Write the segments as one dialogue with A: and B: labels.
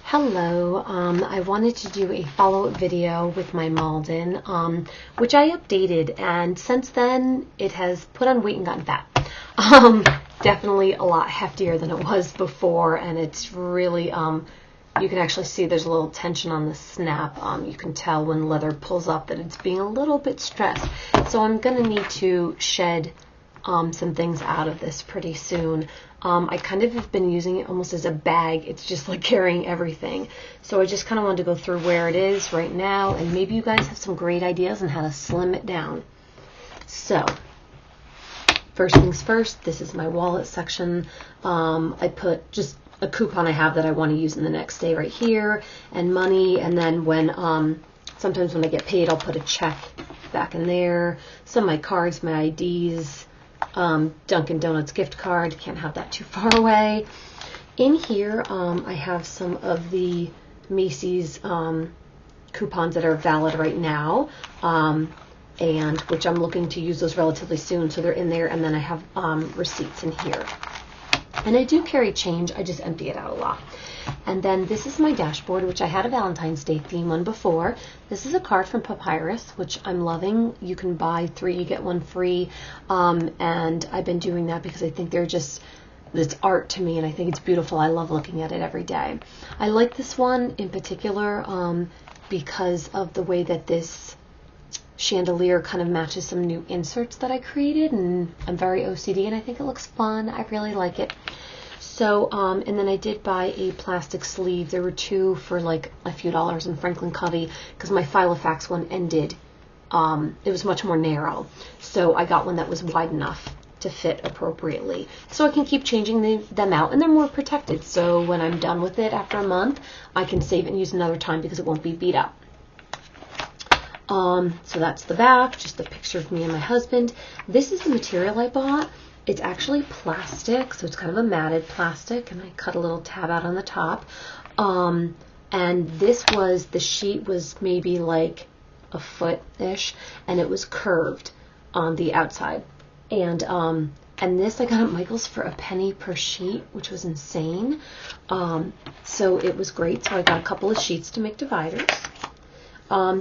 A: Hello, I wanted to do a follow-up video with my Malden, which I updated, and since then it has put on weight and gotten fat. Definitely a lot heftier than it was before, and it's really, you can actually see there's a little tension on the snap. You can tell when leather pulls up that it's being a little bit stressed. So I'm going to need to shed some things out of this pretty soon. I kind of have been using it almost as a bag. It's just like carrying everything. So I just kind of wanted to go through where it is right now, and maybe you guys have some great ideas on how to slim it down. So first things first, this is my wallet section. I put just a coupon I have that I want to use in the next day right here, and money, and then when sometimes when I get paid I'll put a check back in there. Some of my cards, my IDs, Dunkin' Donuts gift card, can't have that too far away. In here I have some of the Macy's coupons that are valid right now, and which I'm looking to use those relatively soon, so they're in there. And then I have receipts in here, and I do carry change, I just empty it out a lot. And then this is my dashboard, which I had a Valentine's Day theme one before. This is a card from Papyrus, which I'm loving. You can buy 3, you get 1 free. And I've been doing that because I think they're just, it's art to me, and I think it's beautiful. I love looking at it every day. I like this one in particular because of the way that this chandelier kind of matches some new inserts that I created, and I'm very OCD and I think it looks fun. I really like it. So, and then I did buy a plastic sleeve. There were 2 for like a few dollars in Franklin Covey because my Filofax one ended. It was much more narrow. So I got one that was wide enough to fit appropriately. So I can keep changing them out, and they're more protected. So when I'm done with it after a month, I can save it and use it another time because it won't be beat up. So that's the back, just a picture of me and my husband. This is the material I bought. It's actually plastic, so it's kind of a matted plastic, and I cut a little tab out on the top. And this was, the sheet was maybe like a foot-ish, and it was curved on the outside. And this I got at Michael's for $0.01 per sheet, which was insane. So it was great. So I got a couple of sheets to make dividers.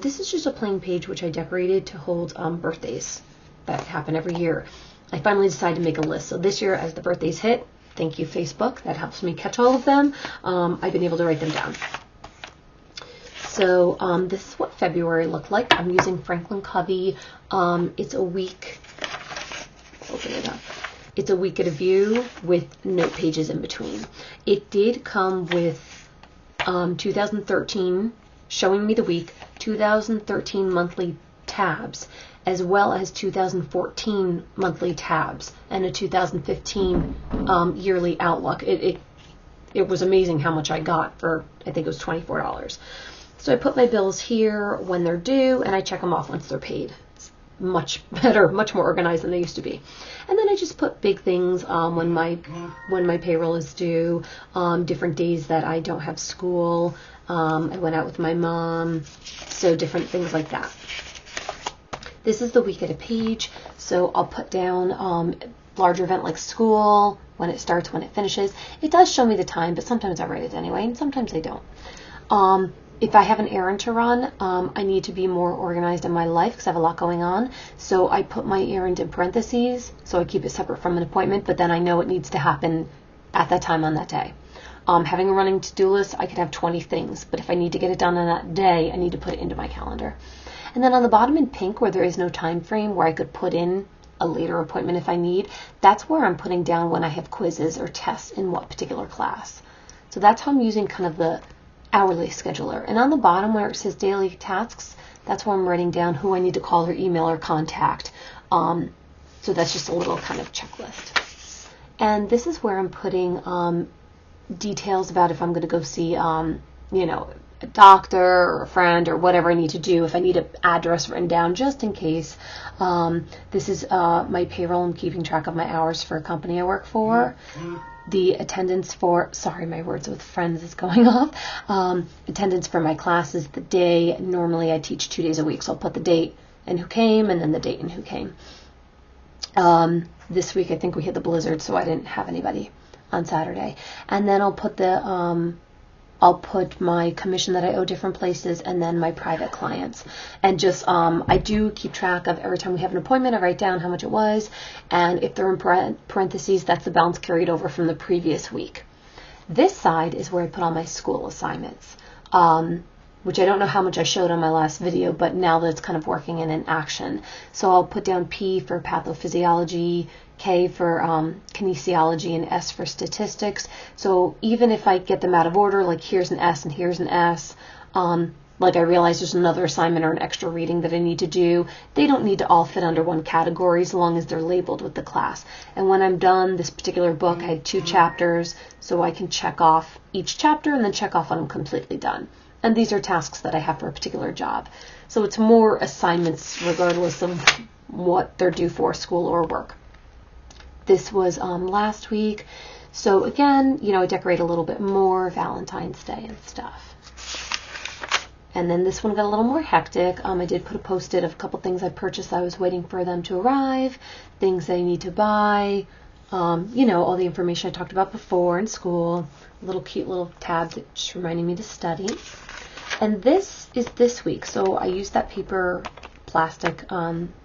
A: This is just a plain page which I decorated to hold birthdays that happen every year. I finally decided to make a list. So this year, as the birthdays hit, thank you, Facebook. That helps me catch all of them. I've been able to write them down. So this is what February looked like. I'm using Franklin Covey. It's a week. Open it up. It's a week at a view with note pages in between. It did come with 2013, showing me the week, 2013 monthly tabs, as well as 2014 monthly tabs, and a 2015 yearly outlook. It was amazing how much I got for, I think it was $24. So I put my bills here when they're due, and I check them off once they're paid. It's much better, much more organized than they used to be. And then I just put big things when my payroll is due, different days that I don't have school. I went out with my mom, so different things like that. This is the week at a page, so I'll put down larger event like school, when it starts, when it finishes. It does show me the time, but sometimes I write it anyway, and sometimes I don't. If I have an errand to run, I need to be more organized in my life because I have a lot going on. So I put my errand in parentheses, so I keep it separate from an appointment, but then I know it needs to happen at that time on that day. Having a running to-do list, I could have 20 things, but if I need to get it done on that day, I need to put it into my calendar. And then on the bottom in pink, where there is no time frame, where I could put in a later appointment if I need, that's where I'm putting down when I have quizzes or tests in what particular class. So that's how I'm using kind of the hourly scheduler. And on the bottom where it says daily tasks, that's where I'm writing down who I need to call or email or contact. So that's just a little kind of checklist. And this is where I'm putting details about if I'm going to go see, a doctor or a friend or whatever I need to do, if I need an address written down just in case. This is my payroll. I'm keeping track of my hours for a company I work for. The attendance for, sorry, my words with friends is going off. Attendance for my classes, the day. Normally I teach 2 days a week, so I'll put the date and who came, and then the date and who came. This week I think we hit the blizzard, so I didn't have anybody on Saturday. And then I'll put the I'll put my commission that I owe different places and then my private clients. And just, I do keep track of every time we have an appointment, I write down how much it was. And if they're in parentheses, that's the balance carried over from the previous week. This side is where I put all my school assignments, which I don't know how much I showed on my last video, but now that it's kind of working in action. So I'll put down P for pathophysiology, K for kinesiology, and S for statistics. So even if I get them out of order, like here's an S and here's an S, like I realize there's another assignment or an extra reading that I need to do, they don't need to all fit under one category as long as they're labeled with the class. And when I'm done, this particular book, I had 2 chapters, so I can check off each chapter and then check off when I'm completely done. And these are tasks that I have for a particular job. So it's more assignments regardless of what they're due for, school or work. This was last week. So again, you know, I decorate a little bit more, Valentine's Day and stuff. And then this one got a little more hectic. I did put a post-it of a couple things I purchased. I was waiting for them to arrive, things I need to buy, you know, all the information I talked about before in school, little cute little tabs that just reminding me to study. And this is this week. So I used that paper plastic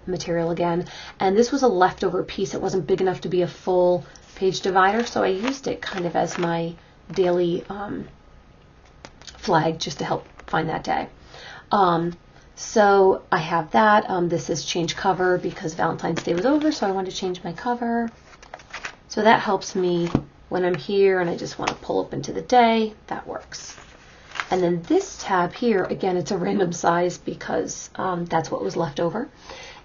A: material again, and this was a leftover piece. It wasn't big enough to be a full page divider, so I used it kind of as my daily flag just to help find that day. So I have that. This is change cover because Valentine's Day was over, so I wanted to change my cover. So that helps me when I'm here and I just want to pull up into the day. That works. And then this tab here, again, it's a random size because that's what was left over.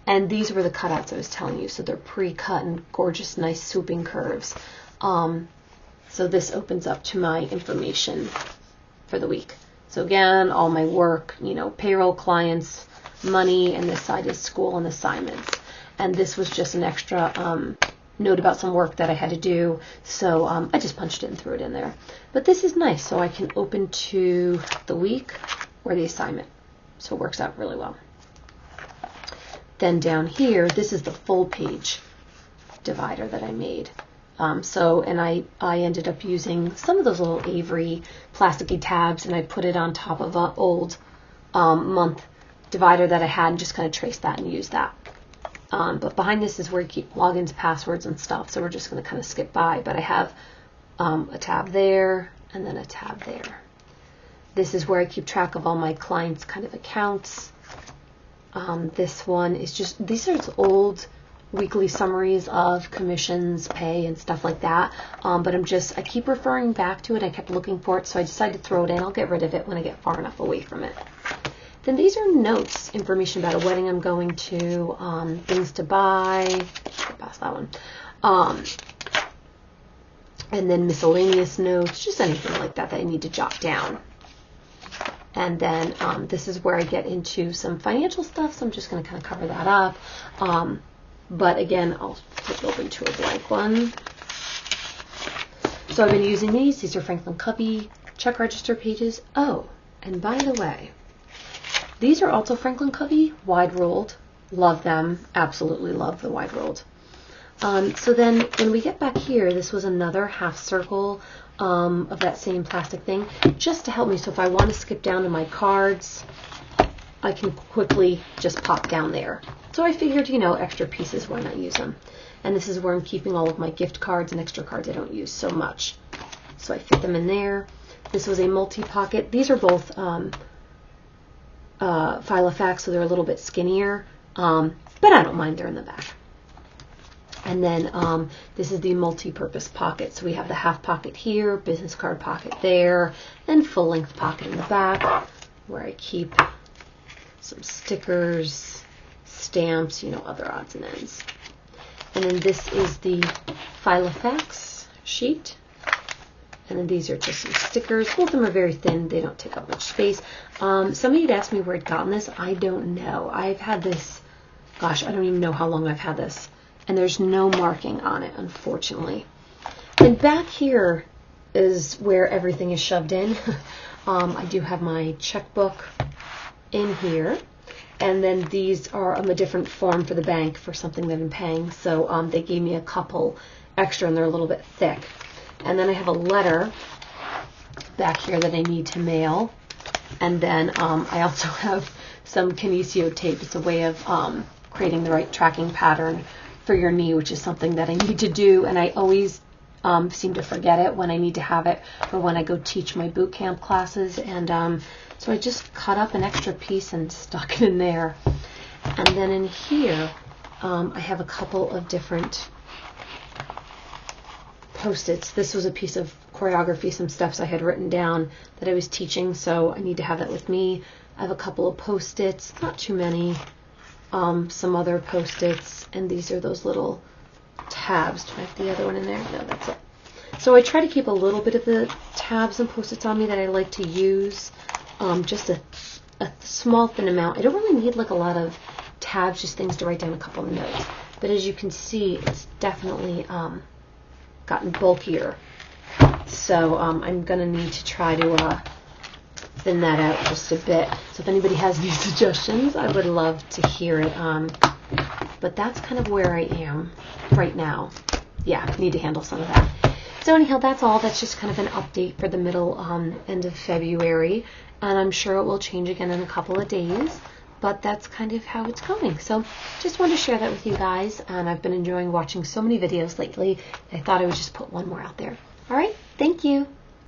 A: And these were the cutouts I was telling you. So they're pre-cut and gorgeous, nice swooping curves. So this opens up to my information for the week. So again, all my work, you know, payroll, clients, money, and this side is school and assignments. And this was just an extra note about some work that I had to do. So I just punched it and threw it in there. But this is nice, so I can open to the week or the assignment. So it works out really well. Then down here, this is the full page divider that I made. And I ended up using some of those little Avery plasticky tabs, and I put it on top of an old month divider that I had and just kind of traced that and used that. But behind this is where you keep logins, passwords, and stuff, so we're just going to kind of skip by. But I have a tab there and then a tab there. This is where I keep track of all my clients' kind of accounts. This one is just, these are old weekly summaries of commissions, pay, and stuff like that. But I keep referring back to it. I kept looking for it, so I decided to throw it in. I'll get rid of it when I get far enough away from it. Then these are notes, information about a wedding I'm going to, things to buy, get past that one, and then miscellaneous notes, just anything like that that I need to jot down. And then this is where I get into some financial stuff, so I'm just going to kind of cover that up. But again, I'll flip open to a blank one. So I've been using these. These are Franklin Covey check register pages. Oh, and by the way, these are also Franklin Covey wide ruled. Love them. Absolutely love the wide ruled. So then when we get back here, this was another half circle of that same plastic thing, just to help me. So if I want to skip down to my cards, I can quickly just pop down there. So I figured, you know, extra pieces, why not use them? And this is where I'm keeping all of my gift cards and extra cards I don't use so much. So I fit them in there. This was a multi-pocket. These are both Filofax, so they're a little bit skinnier, but I don't mind, they're in the back. And then this is the multi-purpose pocket. So we have the half pocket here, business card pocket there, and full-length pocket in the back where I keep some stickers, stamps, you know, other odds and ends. And then this is the Filofax sheet. And then these are just some stickers. Both of them are very thin. They don't take up much space. Somebody had asked me where I'd gotten this. I don't know. I've had this, gosh, I don't even know how long I've had this. And there's no marking on it, unfortunately. And back here is where everything is shoved in. I do have my checkbook in here. And then these are a different form for the bank for something that I'm paying. So they gave me a couple extra, and they're a little bit thick. And then I have a letter back here that I need to mail. And then I also have some kinesio tape. It's a way of creating the right tracking pattern for your knee, which is something that I need to do, and I always seem to forget it when I need to have it for when I go teach my boot camp classes. And so I just cut up an extra piece and stuck it in there. And then in here I have a couple of different Post-its. This was a piece of choreography, some steps I had written down that I was teaching, so I need to have that with me. I have a couple of Post-its, not too many, some other Post-its, and these are those little tabs. Do I have the other one in there? No, that's it. So I try to keep a little bit of the tabs and Post-its on me that I like to use, just a small thin amount. I don't really need like a lot of tabs, just things to write down a couple of notes. But as you can see, it's definitely gotten bulkier. So I'm going to need to try to thin that out just a bit. So if anybody has any suggestions, I would love to hear it. But that's kind of where I am right now. Yeah, I need to handle some of that. So anyhow, that's all. That's just kind of an update for the middle, end of February. And I'm sure it will change again in a couple of days. But that's kind of how it's going. So just wanted to share that with you guys. And I've been enjoying watching so many videos lately. I thought I would just put one more out there. All right. Thank you.